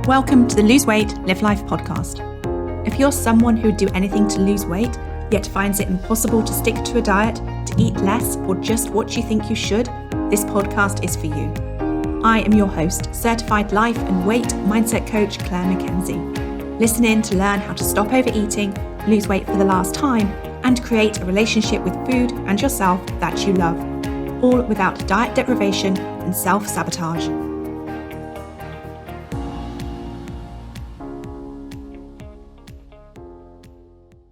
Welcome to the Lose Weight, Live Life podcast. If you're someone who would do anything to lose weight, yet finds it impossible to stick to a diet, to eat less, or just what you think you should, this podcast is for you. I am your host, certified life and weight mindset coach Clair MACKENZIE. Listen in to learn how to stop overeating, lose weight for the last time, and create a relationship with food and yourself that you love, all without diet deprivation and self-sabotage.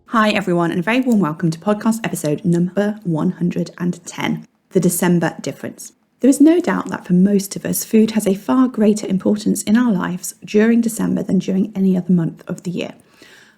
Hi everyone, and a very warm welcome to podcast episode number 110, The December Difference. There is no doubt that for most of us, food has a far greater importance in our lives during December than during any other month of the year.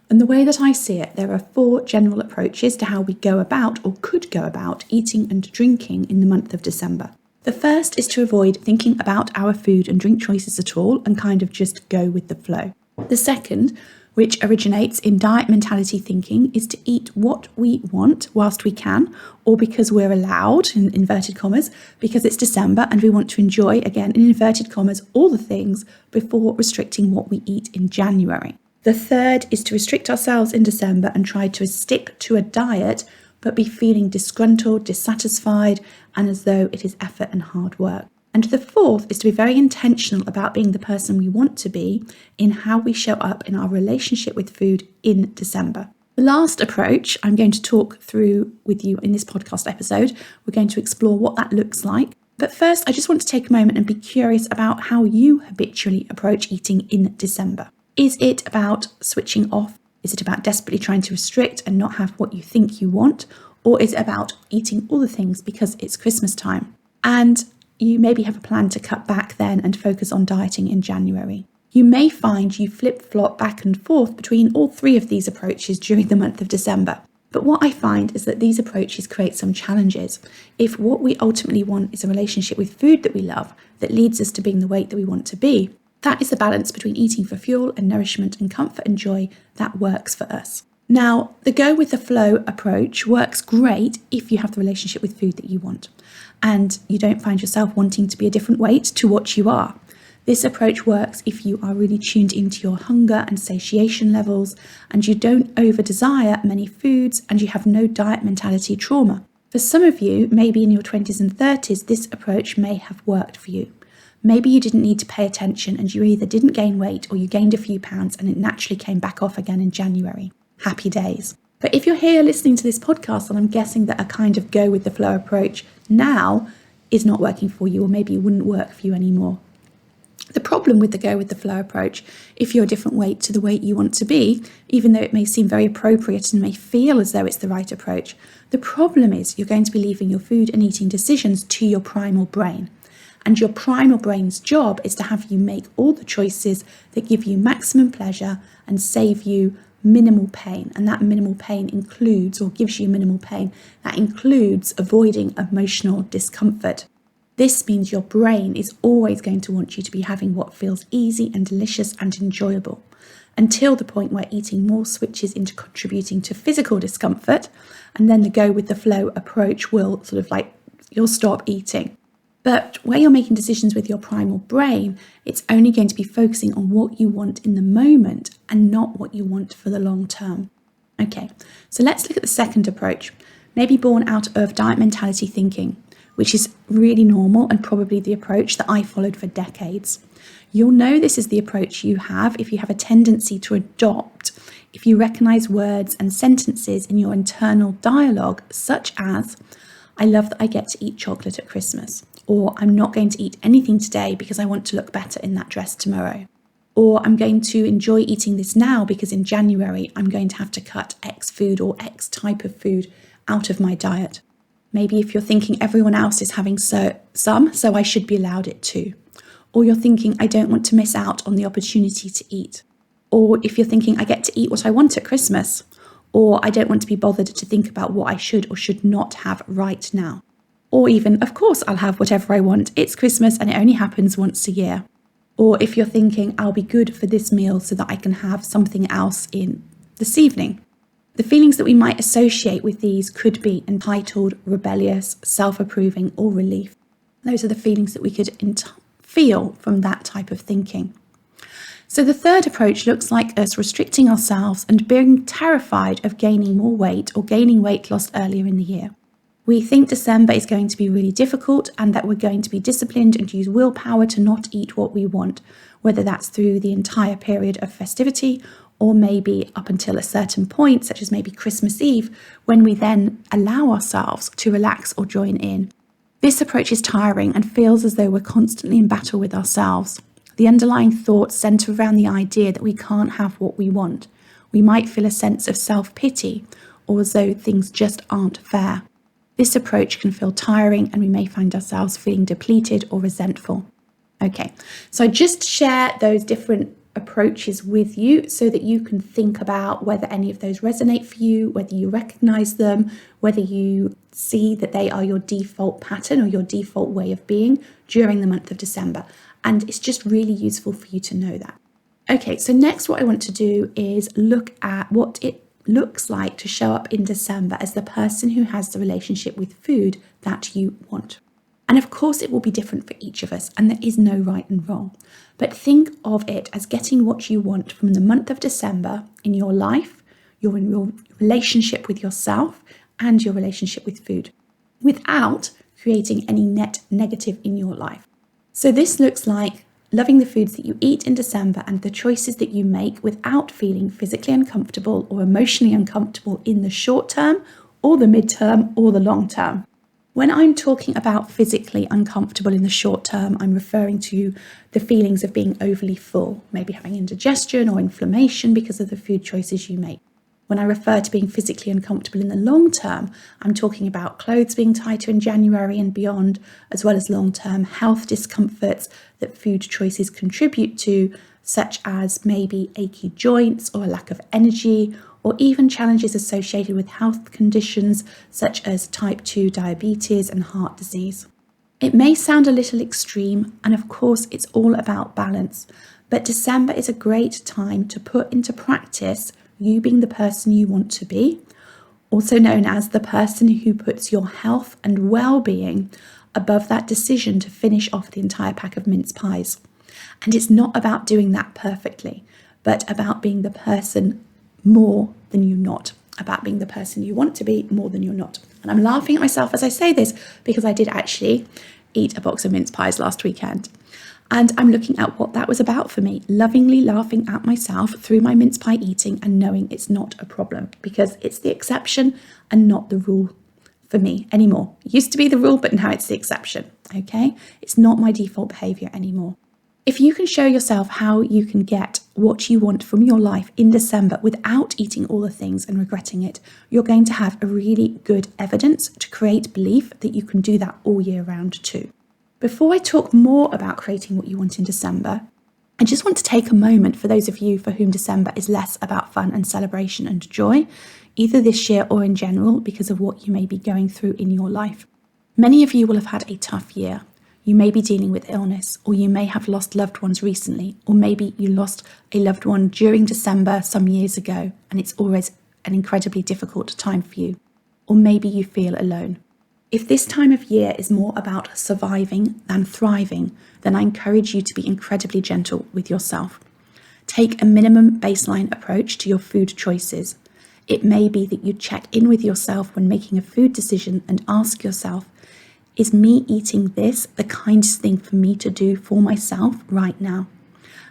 And the way that I see it, there are 4 general approaches to how we go about or could go about eating and drinking in the month of December. The first is to avoid thinking about our food and drink choices at all and kind of just go with the flow. The second, which originates in diet mentality thinking, is to eat what we want whilst we can, or because we're allowed, in inverted commas, because it's December and we want to enjoy, again, in inverted commas, all the things before restricting what we eat in January. The third is to restrict ourselves in December and try to stick to a diet, but be feeling disgruntled, dissatisfied, and as though it is effort and hard work. And the fourth is to be very intentional about being the person we want to be in how we show up in our relationship with food in December. The last approach I'm going to talk through with you in this podcast episode. We're going to explore what that looks like. But first, I just want to take a moment and be curious about how you habitually approach eating in December. Is it about switching off? Is it about desperately trying to restrict and not have what you think you want? Or is it about eating all the things because it's Christmas time? And you maybe have a plan to cut back then and focus on dieting in January. You may find you flip-flop back and forth between all 3 of these approaches during the month of December. But what I find is that these approaches create some challenges. If what we ultimately want is a relationship with food that we love, that leads us to being the weight that we want to be, that is the balance between eating for fuel and nourishment and comfort and joy that works for us. Now, the go with the flow approach works great if you have the relationship with food that you want and you don't find yourself wanting to be a different weight to what you are. This approach works if you are really tuned into your hunger and satiation levels and you don't over-desire many foods and you have no diet mentality trauma. For some of you, maybe in your 20s and 30s, this approach may have worked for you. Maybe you didn't need to pay attention and you either didn't gain weight or you gained a few pounds and it naturally came back off again in January. Happy days. But if you're here listening to this podcast, and I'm guessing that a kind of go with the flow approach now is not working for you, or maybe it wouldn't work for you anymore. The problem with the go with the flow approach, if you're a different weight to the weight you want to be, even though it may seem very appropriate and may feel as though it's the right approach, the problem is you're going to be leaving your food and eating decisions to your primal brain. And your primal brain's job is to have you make all the choices that give you maximum pleasure and save you minimal pain. And that minimal pain includes, or gives you minimal pain, that includes avoiding emotional discomfort. This means your brain is always going to want you to be having what feels easy and delicious and enjoyable, until the point where eating more switches into contributing to physical discomfort, and then the go with the flow approach will you'll stop eating. But where you're making decisions with your primal brain, it's only going to be focusing on what you want in the moment and not what you want for the long term. Okay, so let's look at the second approach, maybe born out of diet mentality thinking, which is really normal and probably the approach that I followed for decades. You'll know this is the approach you have if you have a tendency to adopt, if you recognize words and sentences in your internal dialogue, such as, I love that I get to eat chocolate at Christmas. Or I'm not going to eat anything today because I want to look better in that dress tomorrow. Or I'm going to enjoy eating this now because in January I'm going to have to cut X food or X type of food out of my diet. Maybe if you're thinking everyone else is having so I should be allowed it too. Or you're thinking I don't want to miss out on the opportunity to eat. Or if you're thinking I get to eat what I want at Christmas. Or I don't want to be bothered to think about what I should or should not have right now. Or even, of course, I'll have whatever I want. It's Christmas and it only happens once a year. Or if you're thinking, I'll be good for this meal so that I can have something else in this evening. The feelings that we might associate with these could be entitled, rebellious, self-approving, or relief. Those are the feelings that we could feel from that type of thinking. So the third approach looks like us restricting ourselves and being terrified of gaining more weight or gaining weight lost earlier in the year. We think December is going to be really difficult and that we're going to be disciplined and use willpower to not eat what we want, whether that's through the entire period of festivity or maybe up until a certain point, such as maybe Christmas Eve, when we then allow ourselves to relax or join in. This approach is tiring and feels as though we're constantly in battle with ourselves. The underlying thoughts centre around the idea that we can't have what we want. We might feel a sense of self-pity or as though things just aren't fair. This approach can feel tiring and we may find ourselves feeling depleted or resentful. Okay, so I just share those different approaches with you so that you can think about whether any of those resonate for you, whether you recognise them, whether you see that they are your default pattern or your default way of being during the month of December. And it's just really useful for you to know that. Okay, so next what I want to do is look at what it looks like to show up in December as the person who has the relationship with food that you want. And of course, it will be different for each of us, and there is no right and wrong. But think of it as getting what you want from the month of December in your life, your relationship with yourself, and your relationship with food, without creating any net negative in your life. So this looks like loving the foods that you eat in December and the choices that you make without feeling physically uncomfortable or emotionally uncomfortable in the short term or the midterm or the long term. When I'm talking about physically uncomfortable in the short term, I'm referring to the feelings of being overly full, maybe having indigestion or inflammation because of the food choices you make. When I refer to being physically uncomfortable in the long term, I'm talking about clothes being tighter in January and beyond, as well as long-term health discomforts that food choices contribute to, such as maybe achy joints or a lack of energy, or even challenges associated with health conditions such as type 2 diabetes and heart disease. It may sound a little extreme, and of course it's all about balance, but December is a great time to put into practice you being the person you want to be, also known as the person who puts your health and well-being above that decision to finish off the entire pack of mince pies. And it's not about doing that perfectly, but about being the person more than you're not, about being the person you want to be more than you're not. And I'm laughing at myself as I say this because I did actually eat a box of mince pies last weekend. And I'm looking at what that was about for me, lovingly laughing at myself through my mince pie eating and knowing it's not a problem because it's the exception and not the rule for me anymore. It used to be the rule, but now it's the exception, okay? It's not my default behavior anymore. If you can show yourself how you can get what you want from your life in December without eating all the things and regretting it, you're going to have a really good evidence to create belief that you can do that all year round too. Before I talk more about creating what you want in December, I just want to take a moment for those of you for whom December is less about fun and celebration and joy, either this year or in general because of what you may be going through in your life. Many of you will have had a tough year. You may be dealing with illness, or you may have lost loved ones recently, or maybe you lost a loved one during December some years ago, and it's always an incredibly difficult time for you. Or maybe you feel alone. If this time of year is more about surviving than thriving, then I encourage you to be incredibly gentle with yourself. Take a minimum baseline approach to your food choices. It may be that you check in with yourself when making a food decision and ask yourself, is me eating this the kindest thing for me to do for myself right now?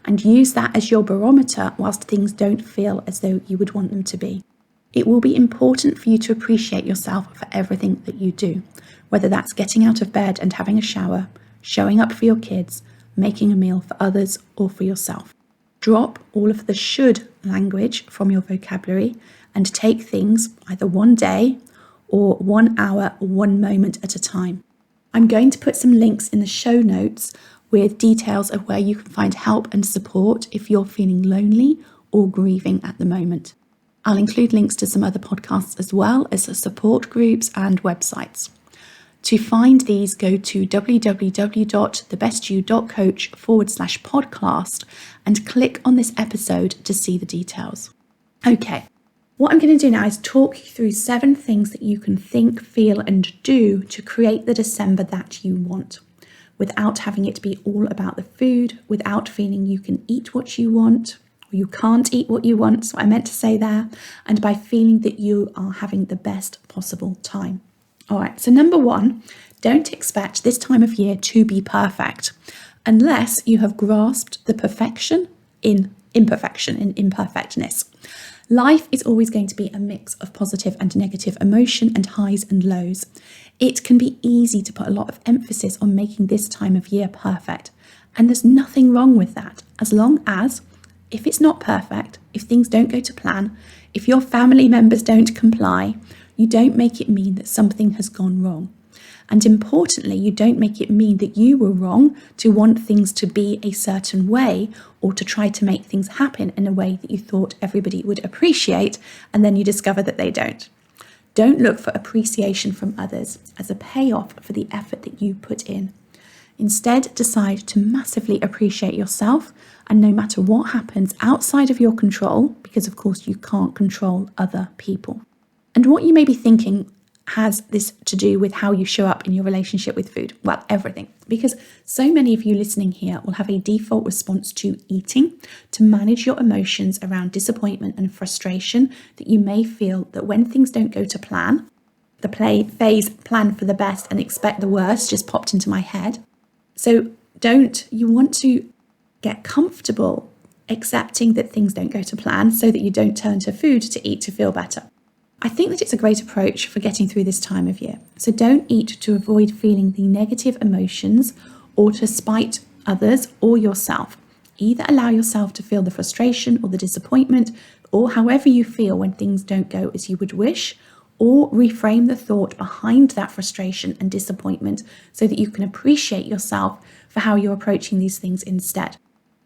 And use that as your barometer whilst things don't feel as though you would want them to be. It will be important for you to appreciate yourself for everything that you do, whether that's getting out of bed and having a shower, showing up for your kids, making a meal for others or for yourself. Drop all of the should language from your vocabulary and take things either one day or 1 hour or 1 moment at a time. I'm going to put some links in the show notes with details of where you can find help and support if you're feeling lonely or grieving at the moment. I'll include links to some other podcasts as well as support groups and websites. To find these, go to www.thebestyou.coach/podcast and click on this episode to see the details. Okay, what I'm going to do now is talk you through 7 things that you can think, feel and do to create the December that you want without having it be all about the food, without feeling you can eat what you want, or you can't eat what you want, that's what I meant to say there, and by feeling that you are having the best possible time. All right, so number one, don't expect this time of year to be perfect unless you have grasped the perfection in imperfection, in imperfectness. Life is always going to be a mix of positive and negative emotion and highs and lows. It can be easy to put a lot of emphasis on making this time of year perfect, and there's nothing wrong with that, as long as, if it's not perfect, if things don't go to plan, if your family members don't comply, you don't make it mean that something has gone wrong. And importantly, you don't make it mean that you were wrong to want things to be a certain way or to try to make things happen in a way that you thought everybody would appreciate, and then you discover that they don't. Don't look for appreciation from others as a payoff for the effort that you put in. Instead, decide to massively appreciate yourself, and no matter what happens outside of your control, because of course you can't control other people. And what you may be thinking, has this to do with how you show up in your relationship with food? Well, everything. Because so many of you listening here will have a default response to eating, to manage your emotions around disappointment and frustration that you may feel that when things don't go to plan, the phase plan for the best and expect the worst just popped into my head. So you want to get comfortable accepting that things don't go to plan so that you don't turn to food to eat to feel better. I think that it's a great approach for getting through this time of year. So don't eat to avoid feeling the negative emotions or to spite others or yourself. Either allow yourself to feel the frustration or the disappointment, or however you feel when things don't go as you would wish, or reframe the thought behind that frustration and disappointment so that you can appreciate yourself for how you're approaching these things instead.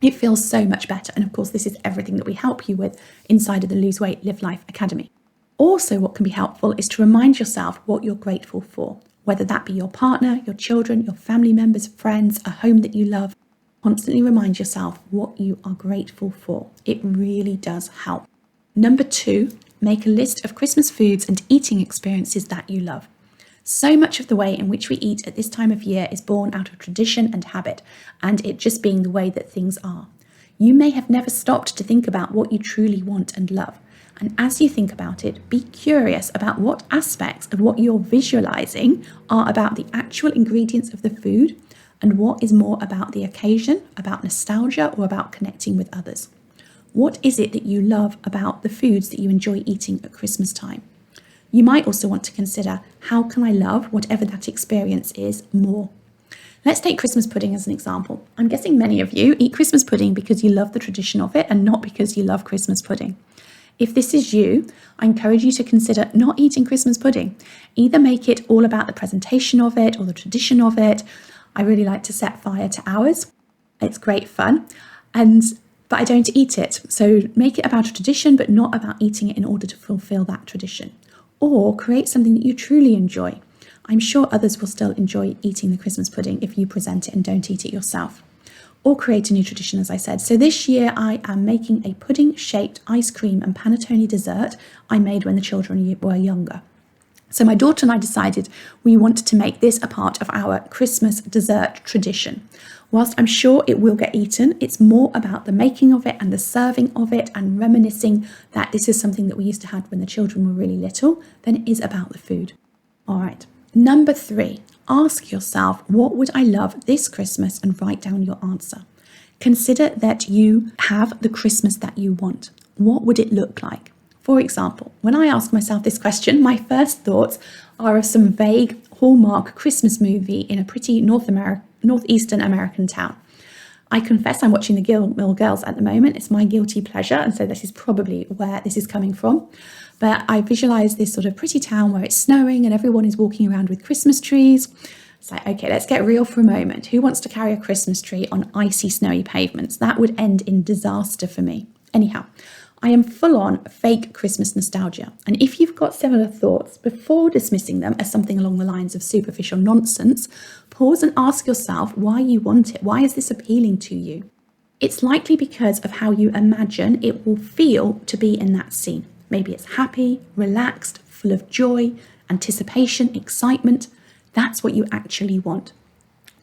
It feels so much better. And of course, this is everything that we help you with inside of the Lose Weight, Live Life Academy. Also, what can be helpful is to remind yourself what you're grateful for, whether that be your partner, your children, your family members, friends, a home that you love. Constantly remind yourself what you are grateful for. It really does help. Number 2, make a list of Christmas foods and eating experiences that you love. So much of the way in which we eat at this time of year is born out of tradition and habit, and it just being the way that things are. You may have never stopped to think about what you truly want and love. And as you think about it, be curious about what aspects of what you're visualizing are about the actual ingredients of the food and what is more about the occasion, about nostalgia, or about connecting with others. What is it that you love about the foods that you enjoy eating at Christmas time? You might also want to consider, how can I love whatever that experience is more? Let's take Christmas pudding as an example. I'm guessing many of you eat Christmas pudding because you love the tradition of it and not because you love Christmas pudding. If this is you, I encourage you to consider not eating Christmas pudding. Either make it all about the presentation of it or the tradition of it. I really like to set fire to ours. It's great fun. But I don't eat it. So make it about a tradition, but not about eating it in order to fulfill that tradition. Or create something that you truly enjoy. I'm sure others will still enjoy eating the Christmas pudding if you present it and don't eat it yourself. Or create a new tradition, as I said. So this year I am making a pudding-shaped ice cream and panettone dessert I made when the children were younger. So my daughter and I decided we wanted to make this a part of our Christmas dessert tradition. Whilst I'm sure it will get eaten, it's more about the making of it and the serving of it and reminiscing that this is something that we used to have when the children were really little than it is about the food. All right. Number 3, ask yourself, what would I love this Christmas, and write down your answer. Consider that you have the Christmas that you want. What would it look like? For example, when I ask myself this question, my first thoughts are of some vague Hallmark Christmas movie in a pretty northeastern American town. I confess I'm watching the Gilmore Girls at the moment. It's my guilty pleasure, and so this is probably where this is coming from. But I visualize this sort of pretty town where it's snowing and everyone is walking around with Christmas trees. It's like, okay, let's get real for a moment. Who wants to carry a Christmas tree on icy, snowy pavements? That would end in disaster for me. Anyhow, I am full on fake Christmas nostalgia. And if you've got similar thoughts, before dismissing them as something along the lines of superficial nonsense, pause and ask yourself why you want it. Why is this appealing to you? It's likely because of how you imagine it will feel to be in that scene. Maybe it's happy, relaxed, full of joy, anticipation, excitement. That's what you actually want.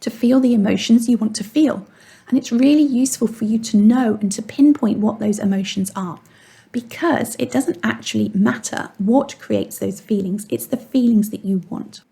to feel the emotions you want to feel. And it's really useful for you to know and to pinpoint what those emotions are, because it doesn't actually matter what creates those feelings, it's the feelings that you want.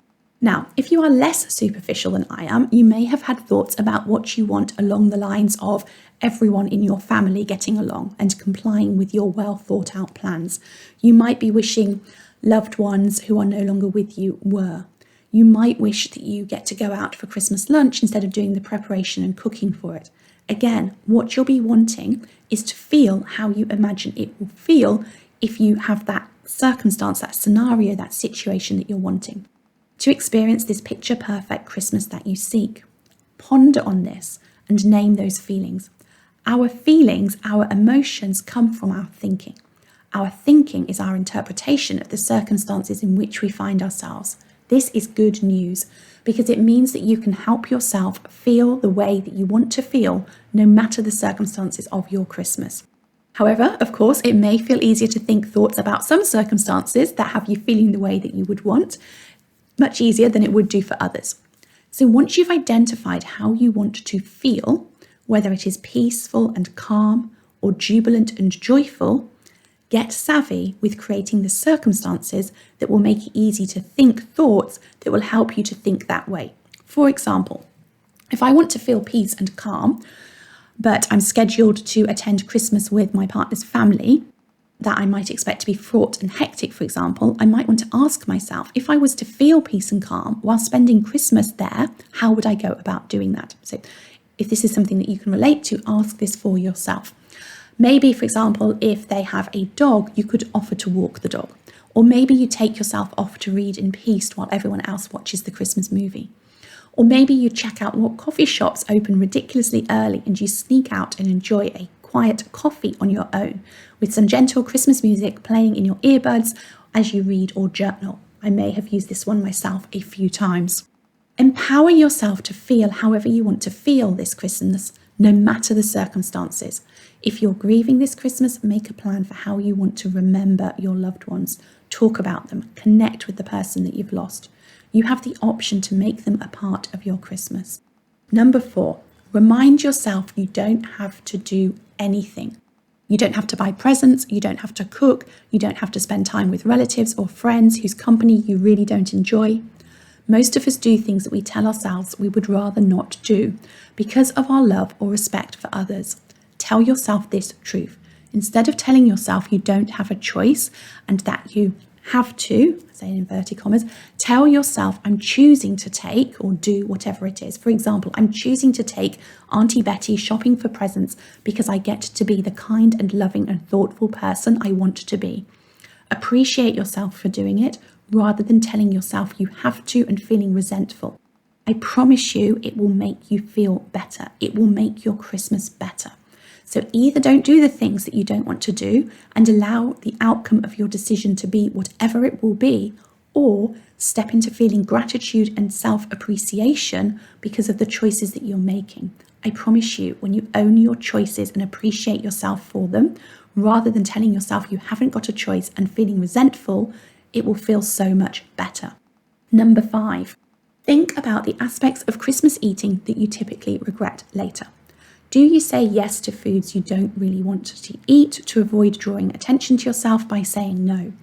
Now, if you are less superficial than I am, you may have had thoughts about what you want along the lines of everyone in your family getting along and complying with your well thought out plans. You might be wishing loved ones who are no longer with you were. You might wish that you get to go out for Christmas lunch instead of doing the preparation and cooking for it. Again, what you'll be wanting is to feel how you imagine it will feel if you have that circumstance, that scenario, that situation that you're wanting. To experience this picture-perfect Christmas that you seek. Ponder on this and name those feelings. Our feelings, our emotions come from our thinking. Our thinking is our interpretation of the circumstances in which we find ourselves. This is good news because it means that you can help yourself feel the way that you want to feel no matter the circumstances of your Christmas. However, of course, it may feel easier to think thoughts about some circumstances that have you feeling the way that you would want, much easier than it would do for others. So once you've identified how you want to feel, whether it is peaceful and calm or jubilant and joyful, get savvy with creating the circumstances that will make it easy to think thoughts that will help you to think that way. For example, if I want to feel peace and calm, but I'm scheduled to attend Christmas with my partner's family, that I might expect to be fraught and hectic, for example, I might want to ask myself, if I was to feel peace and calm while spending Christmas there, how would I go about doing that? So if this is something that you can relate to, ask this for yourself. Maybe, for example, if they have a dog, you could offer to walk the dog. Or maybe you take yourself off to read in peace while everyone else watches the Christmas movie. Or maybe you check out what coffee shops open ridiculously early and you sneak out and enjoy a quiet coffee on your own with some gentle Christmas music playing in your earbuds as you read or journal. I may have used this one myself a few times. Empower yourself to feel however you want to feel this Christmas, no matter the circumstances. If you're grieving this Christmas, make a plan for how you want to remember your loved ones. Talk about them, connect with the person that you've lost. You have the option to make them a part of your Christmas. Number 4, remind yourself you don't have to do anything. You don't have to buy presents, you don't have to cook, you don't have to spend time with relatives or friends whose company you really don't enjoy. Most of us do things that we tell ourselves we would rather not do because of our love or respect for others. Tell yourself this truth. Instead of telling yourself you don't have a choice and that you have to, say in inverted commas, tell yourself I'm choosing to take or do whatever it is. For example, I'm choosing to take Auntie Betty shopping for presents because I get to be the kind and loving and thoughtful person I want to be. Appreciate yourself for doing it rather than telling yourself you have to and feeling resentful. I promise you it will make you feel better. It will make your Christmas better. So either don't do the things that you don't want to do and allow the outcome of your decision to be whatever it will be, or step into feeling gratitude and self-appreciation because of the choices that you're making. I promise you, when you own your choices and appreciate yourself for them, rather than telling yourself you haven't got a choice and feeling resentful, it will feel so much better. Number 5, think about the aspects of Christmas eating that you typically regret later. Do you say yes to foods you don't really want to eat to avoid drawing attention to yourself by saying no?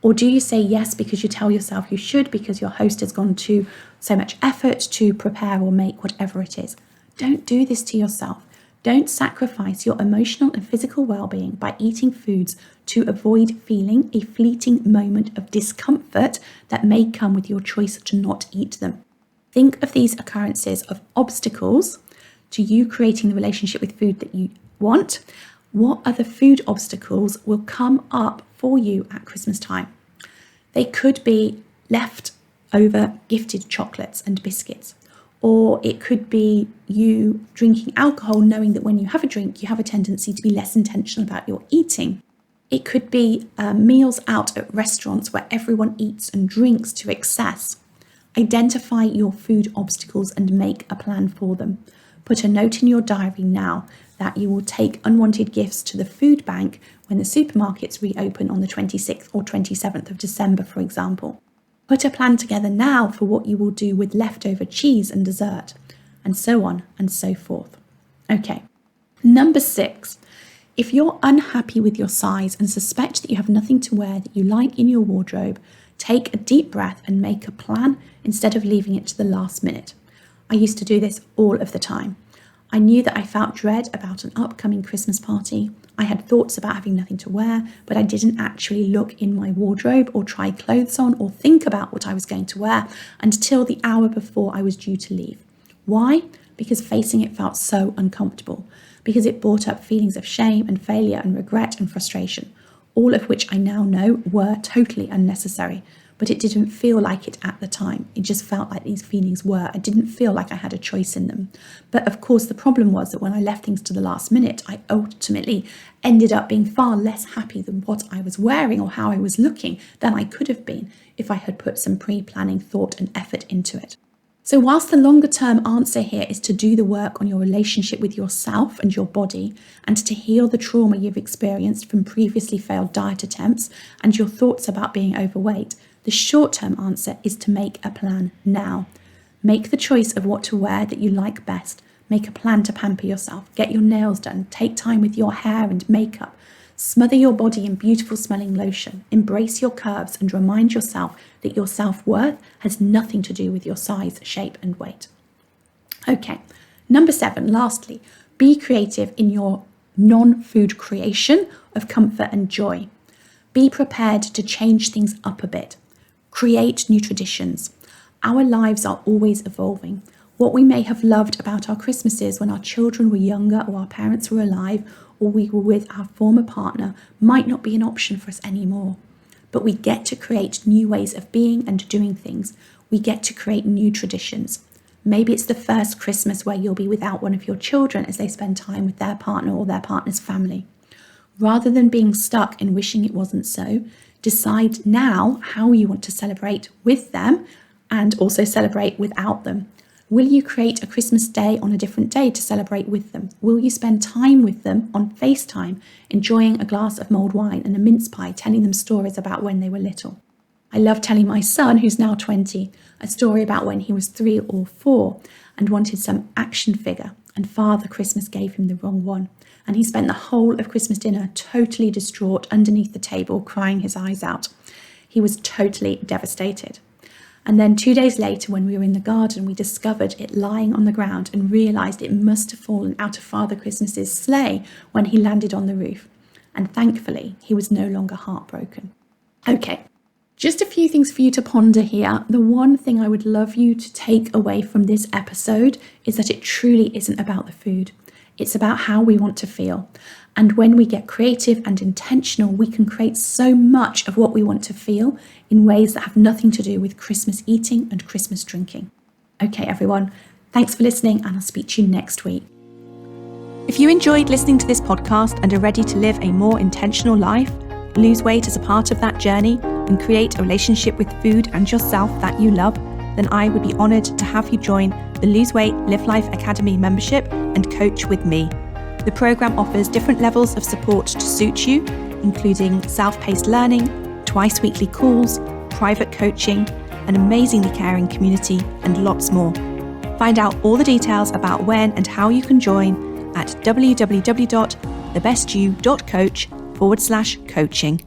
Or do you say yes because you tell yourself you should because your host has gone to so much effort to prepare or make whatever it is? Don't do this to yourself. Don't sacrifice your emotional and physical well-being by eating foods to avoid feeling a fleeting moment of discomfort that may come with your choice to not eat them. Think of these occurrences of obstacles to you creating the relationship with food that you want. What other food obstacles will come up for you at Christmas time? They could be leftover gifted chocolates and biscuits, or it could be you drinking alcohol knowing that when you have a drink, you have a tendency to be less intentional about your eating. It could be meals out at restaurants where everyone eats and drinks to excess. Identify your food obstacles and make a plan for them. Put a note in your diary now that you will take unwanted gifts to the food bank when the supermarkets reopen on the 26th or 27th of December, for example. Put a plan together now for what you will do with leftover cheese and dessert. and so on and so forth. Okay, number 6. If you're unhappy with your size and suspect that you have nothing to wear that you like in your wardrobe, take a deep breath and make a plan instead of leaving it to the last minute. I used to do this all of the time. I knew that I felt dread about an upcoming Christmas party. I had thoughts about having nothing to wear, but I didn't actually look in my wardrobe or try clothes on or think about what I was going to wear until the hour before I was due to leave. Why? Because facing it felt so uncomfortable, because it brought up feelings of shame and failure and regret and frustration, all of which I now know were totally unnecessary, but it didn't feel like it at the time. It just felt like these feelings were. I didn't feel like I had a choice in them. But of course, the problem was that when I left things to the last minute, I ultimately ended up being far less happy than what I was wearing or how I was looking than I could have been if I had put some pre-planning thought and effort into it. So whilst the longer term answer here is to do the work on your relationship with yourself and your body and to heal the trauma you've experienced from previously failed diet attempts and your thoughts about being overweight, the short-term answer is to make a plan now. Make the choice of what to wear that you like best. Make a plan to pamper yourself. Get your nails done. Take time with your hair and makeup. Smother your body in beautiful smelling lotion. Embrace your curves and remind yourself that your self-worth has nothing to do with your size, shape and weight. Okay, number 7, lastly, be creative in your non-food creation of comfort and joy. Be prepared to change things up a bit. Create new traditions. Our lives are always evolving. What we may have loved about our Christmases when our children were younger or our parents were alive or we were with our former partner might not be an option for us anymore. But we get to create new ways of being and doing things. We get to create new traditions. Maybe it's the first Christmas where you'll be without one of your children as they spend time with their partner or their partner's family. Rather than being stuck and wishing it wasn't so, decide now how you want to celebrate with them and also celebrate without them. Will you create a Christmas day on a different day to celebrate with them? Will you spend time with them on FaceTime, enjoying a glass of mulled wine and a mince pie, telling them stories about when they were little? I love telling my son, who's now 20, a story about when he was 3 or 4 and wanted some action figure, and Father Christmas gave him the wrong one. And he spent the whole of Christmas dinner totally distraught underneath the table, crying his eyes out. He was totally devastated. And then 2 days later, when we were in the garden, we discovered it lying on the ground and realised it must have fallen out of Father Christmas's sleigh when he landed on the roof. And thankfully, he was no longer heartbroken. Okay, just a few things for you to ponder here. The one thing I would love you to take away from this episode is that it truly isn't about the food. It's about how we want to feel. And when we get creative and intentional, we can create so much of what we want to feel in ways that have nothing to do with Christmas eating and Christmas drinking. Okay, everyone, thanks for listening, and I'll speak to you next week. If you enjoyed listening to this podcast and are ready to live a more intentional life, lose weight as a part of that journey, and create a relationship with food and yourself that you love, then I would be honoured to have you join the Lose Weight, Live Life Academy membership and coach with me. The programme offers different levels of support to suit you, including self-paced learning, twice weekly calls, private coaching, an amazingly caring community, and lots more. Find out all the details about when and how you can join at www.thebestyou.coach/coaching.